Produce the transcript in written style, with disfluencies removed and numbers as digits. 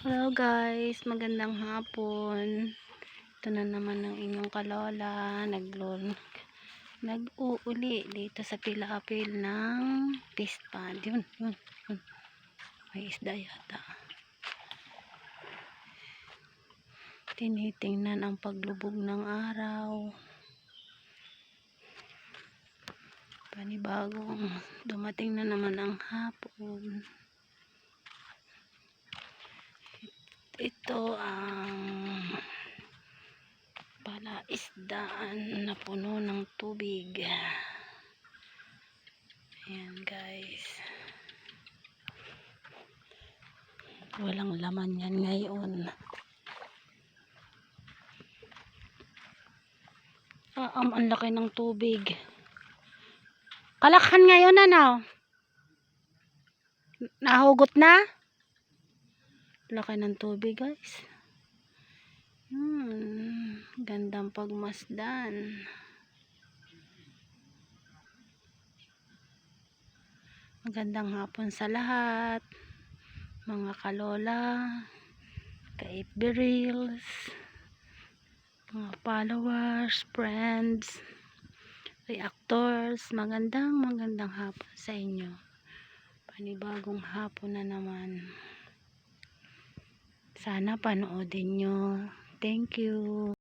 Hello guys, magandang hapon. Ito na naman ang inyong kalola. Nag-uuli dito sa pilapil ng fish pond. Yun. May isda yata. Tinitingnan ang paglubog ng araw. Panibagong dumating na naman ang hapon. Ito ang palaisdaan na puno ng tubig. Ayan guys. Walang laman yan ngayon. Ang laki ng tubig. Kalakhan ngayon ano? Nahugot na? Laki ng tubig guys. Gandang pagmasdan. Magandang hapon sa lahat. Mga kalola, ka-FB Reels, mga followers, friends, reactors. Magandang hapon sa inyo. Panibagong hapon na naman. Sana panoodin nyo. Thank you.